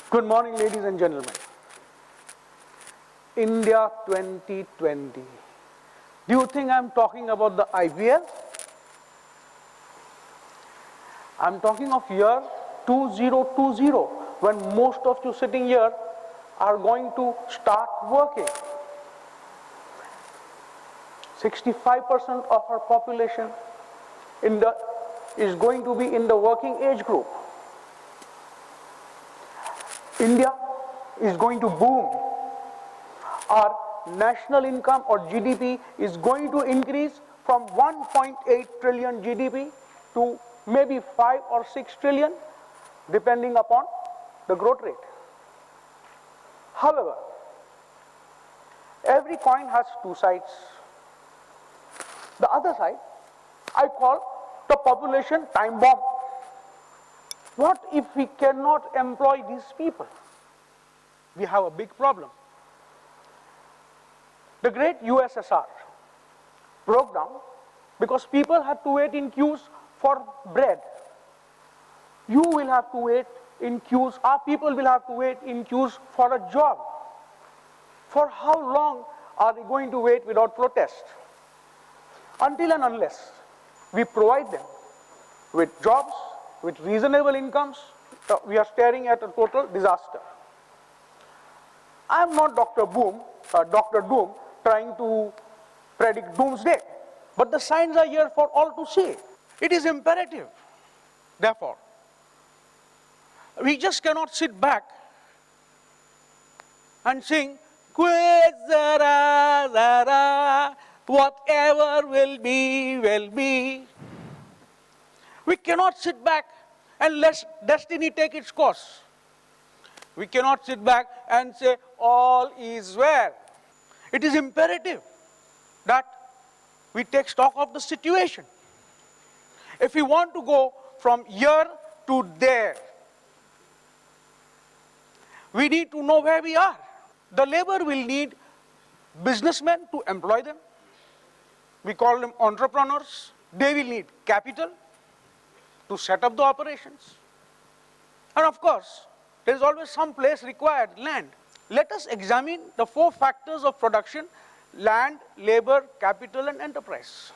Good morning, ladies and gentlemen. India 2020. Do you think I'm talking about the IPL? I'm talking of year 2020, when most of you sitting here are going to start working. 65% of our population is going to be in the working age group. India is going to boom. Our national income or GDP is going to increase from 1.8 trillion GDP to maybe 5 or 6 trillion, depending upon the growth rate. However, every coin has two sides. The other side, I call the population time bomb. What if we cannot employ these people? We have a big problem. The great USSR broke down because people had to wait in queues for bread. You will have to wait in queues, our people will have to wait in queues for a job. For how long are they going to wait without protest? Until and unless we provide them with jobs, with reasonable incomes, we are staring at a total disaster. I am not Dr. Doom, trying to predict doomsday, but the signs are here for all to see. It is imperative, therefore. We just cannot sit back and sing, "Quit, zara, zara, whatever will be, will be." We cannot sit back and let destiny take its course. We cannot sit back and say, all is well. It is imperative that we take stock of the situation. If we want to go from here to there, we need to know where we are. The labor will need businessmen to employ them. We call them entrepreneurs. They will need capital to set up the operations. And of course, there is always some place required, land. Let us examine the four factors of production: land, labor, capital, and enterprise.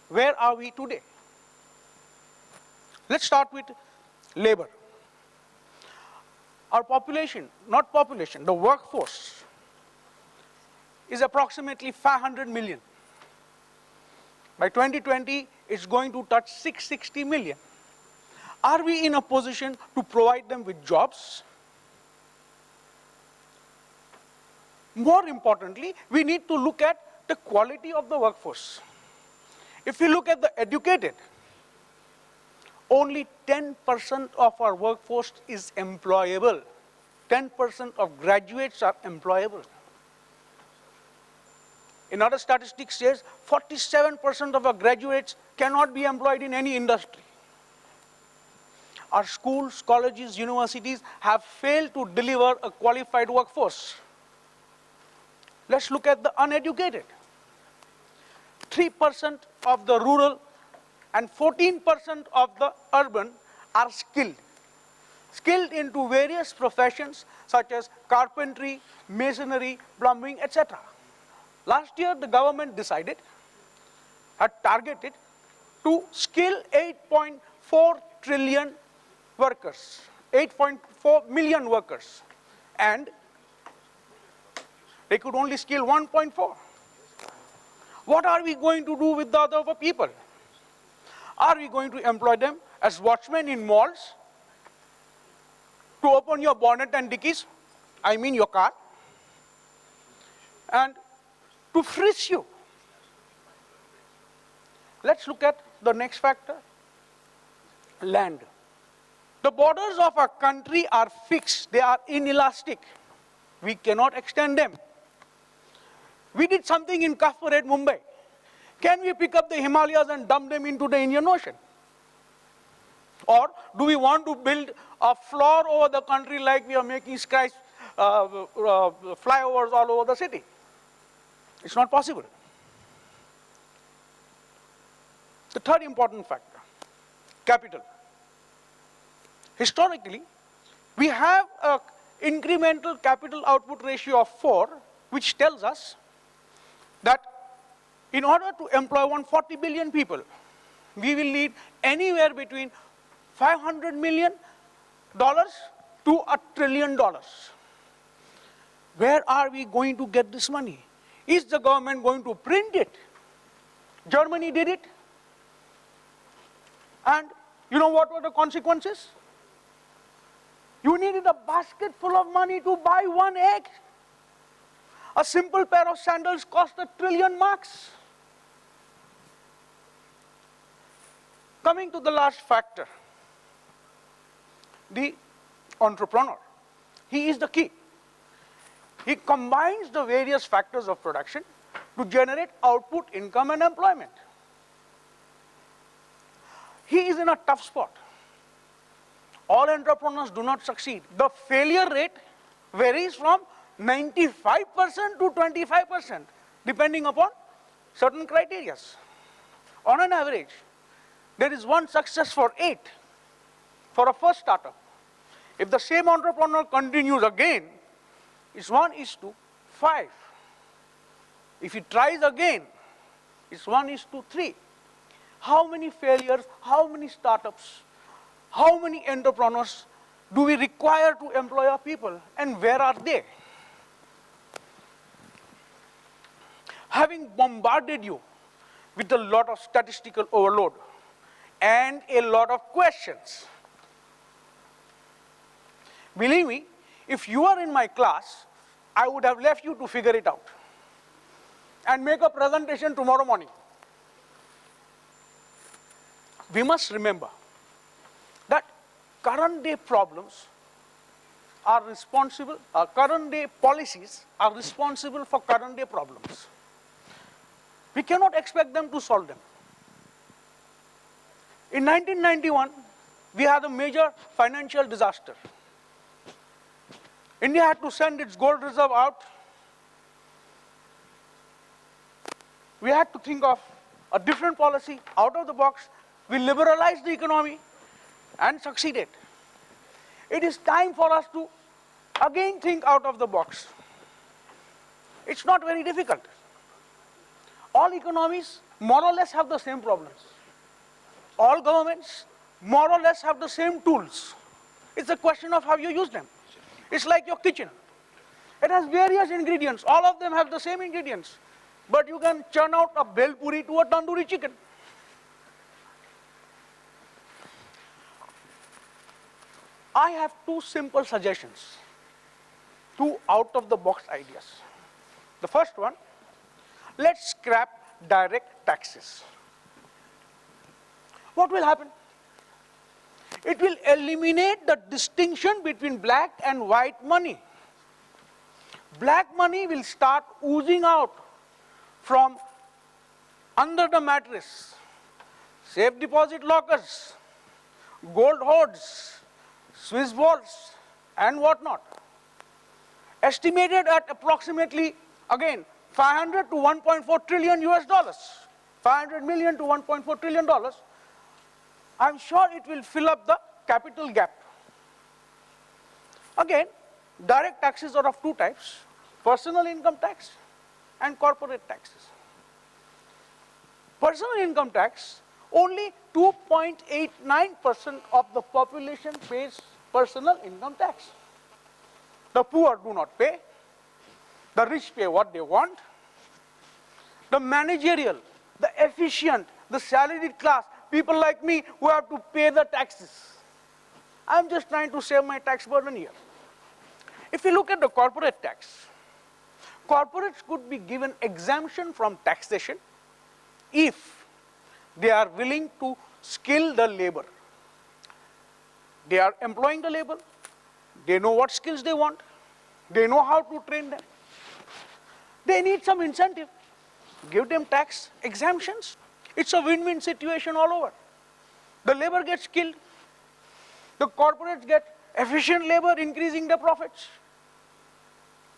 Where are we today? Let's start with labor. Our population, the workforce is approximately 500 million. By 2020, it's going to touch 660 million. Are we in a position to provide them with jobs? More importantly, we need to look at the quality of the workforce. If we look at the educated, only 10% of our workforce is employable. 10% of graduates are employable. Another statistic says 47% of our graduates cannot be employed in any industry. Our schools, colleges, universities have failed to deliver a qualified workforce. Let's look at the uneducated. 3% of the rural and 14% of the urban are skilled. Skilled into various professions such as carpentry, masonry, plumbing, etc. Last year, the government had targeted to skill 8.4 trillion workers, 8.4 million workers, and they could only skill 1.4. What are we going to do with the other people? Are we going to employ them as watchmen in malls to open your bonnet and dickies, I mean your car, and to frisk you? Let's look at the next factor, land. The borders of our country are fixed, they are inelastic. We cannot extend them. We did something in Kaf Parade, Mumbai. Can we pick up the Himalayas and dump them into the Indian Ocean? Or do we want to build a floor over the country like we are making flyovers all over the city? It's not possible. The third important factor, capital. Historically, we have a incremental capital output ratio of 4, which tells us that in order to employ 140 billion people, we will need anywhere between $500 million to $1 trillion. Where are we going to get this money? Is the government going to print it? Germany did it. And you know what were the consequences? You needed a basket full of money to buy one egg. A simple pair of sandals cost $1 trillion marks. Coming to the last factor, the entrepreneur. He is the key. He combines the various factors of production to generate output, income, and employment. He is in a tough spot. All entrepreneurs do not succeed. The failure rate varies from 95% to 25%, depending upon certain criteria. On an average, there is one success for 8 for a first startup. If the same entrepreneur continues again, it's 1:5. If he tries again, it's 1:3. How many failures, how many startups, how many entrepreneurs do we require to employ our people, and where are they? Having bombarded you with a lot of statistical overload and a lot of questions, believe me, if you are in my class, I would have left you to figure it out and make a presentation tomorrow morning. We must remember that current day problems are responsible, current day policies are responsible for current day problems. We cannot expect them to solve them. In 1991, we had a major financial disaster. India had to send its gold reserve out. We had to think of a different policy, out of the box. We liberalized the economy and succeeded. It is time for us to again think out of the box. It's not very difficult. All economies more or less have the same problems. All governments more or less have the same tools. It's a question of how you use them. It's like your kitchen. It has various ingredients. All of them have the same ingredients. But you can churn out a bhel puri to a tandoori chicken. I have 2 simple suggestions, 2 out-of-the-box ideas. The first one, let's scrap direct taxes. What will happen? It will eliminate the distinction between black and white money. Black money will start oozing out from under the mattress, safe deposit lockers, gold hoards, Swiss vaults, and whatnot. Estimated at approximately, again, 500 to 1.4 trillion US dollars, 500 million to 1.4 trillion dollars. I'm sure it will fill up the capital gap. Again, direct taxes are of 2 types, personal income tax and corporate taxes. Personal income tax, only 2.89% of the population pays personal income tax. The poor do not pay. The rich pay what they want. The managerial, the efficient, the salaried class, people like me who have to pay the taxes. I'm just trying to save my tax burden here. If you look at the corporate tax, corporates could be given exemption from taxation if they are willing to skill the labor. They are employing the labor, they know what skills they want, they know how to train them. They need some incentive. Give them tax exemptions. It's a win-win situation all over. The labor gets skilled, the corporates get efficient labor, increasing their profits.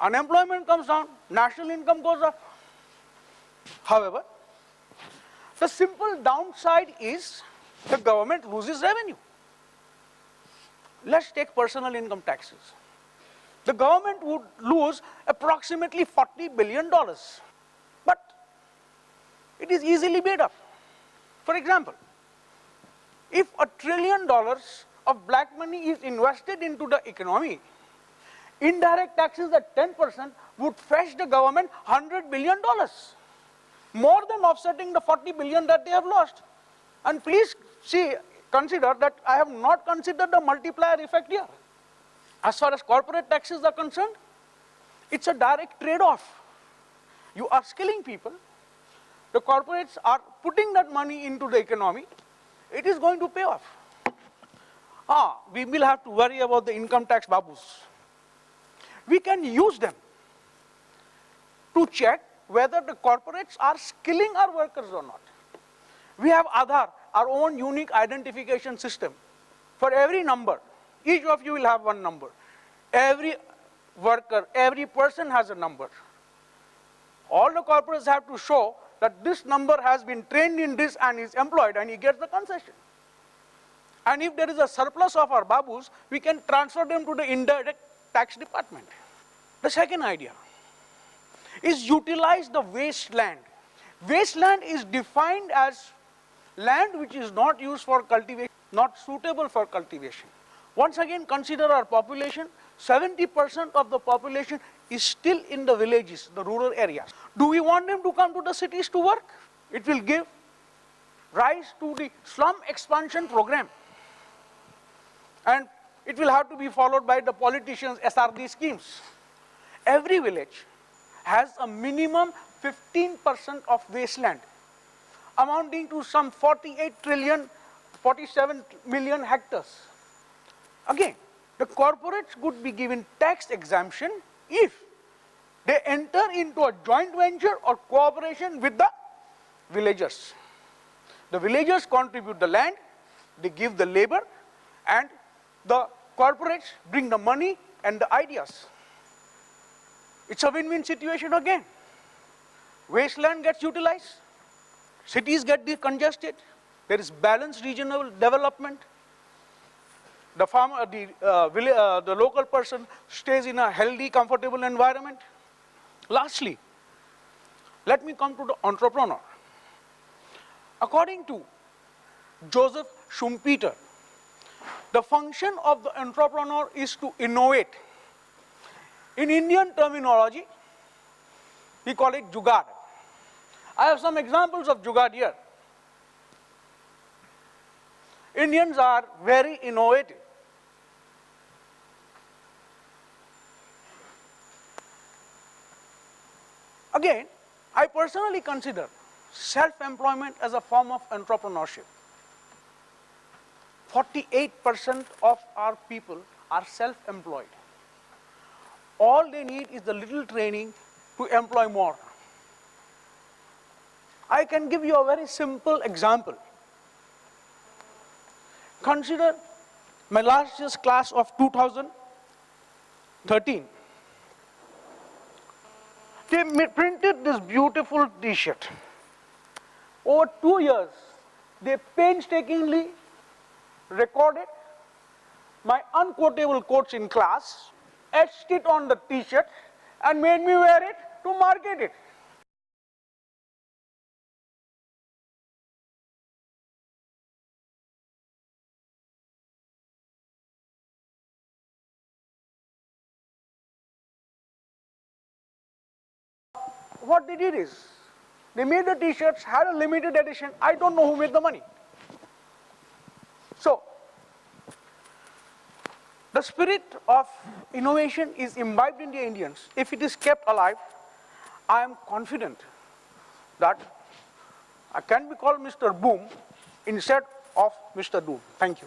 Unemployment comes down, national income goes up. However, the simple downside is the government loses revenue. Let's take personal income taxes. the government would lose approximately $40 billion. But it is easily made up. For example, if $1 trillion of black money is invested into the economy, indirect taxes at 10% would fetch the government $100 billion, more than offsetting the 40 billion that they have lost. And please consider that I have not considered the multiplier effect here. As far as corporate taxes are concerned, it's a direct trade-off. You are skilling people, the corporates are putting that money into the economy, it is going to pay off. We will have to worry about the income tax babus. We can use them to check whether the corporates are skilling our workers or not. We have Aadhaar, our own unique identification system. For every number, each of you will have one number. Every worker, every person has a number. All the corporates have to show that this number has been trained in this and is employed, and he gets the concession. And if there is a surplus of our babus, we can transfer them to the indirect tax department. The second idea is utilize the wasteland. Wasteland is defined as land which is not used for cultivation, not suitable for cultivation. Once again, consider our population. 70% of the population is still in the villages, the rural areas. Do we want them to come to the cities to work? It will give rise to the slum expansion program. And it will have to be followed by the politicians' SRD schemes. Every village has a minimum 15% of wasteland, amounting to some 47 million hectares. Again, the corporates could be given tax exemption if they enter into a joint venture or cooperation with the villagers. The villagers contribute the land, they give the labor, and the corporates bring the money and the ideas. It's a win-win situation again. Wasteland gets utilized, cities get decongested, there is balanced regional development, the farmer, the local person stays in a healthy, comfortable environment. Lastly, let me come to the entrepreneur. According to Joseph Schumpeter, the function of the entrepreneur is to innovate. In Indian terminology, we call it jugaad. I have some examples of jugaad here. Indians are very innovative. Again, I personally consider self-employment as a form of entrepreneurship. 48% of our people are self-employed. All they need is a little training to employ more. I can give you a very simple example. Consider my last year's class of 2013. They printed this beautiful t-shirt. Over 2 years, they painstakingly recorded my unquotable quotes in class, etched it on the t-shirt, and made me wear it to market it. What they did is, they made the t-shirts, had a limited edition. I don't know who made the money. So, the spirit of innovation is imbibed in the Indians. If it is kept alive, I am confident that I can be called Mr. Boom instead of Mr. Doom. Thank you.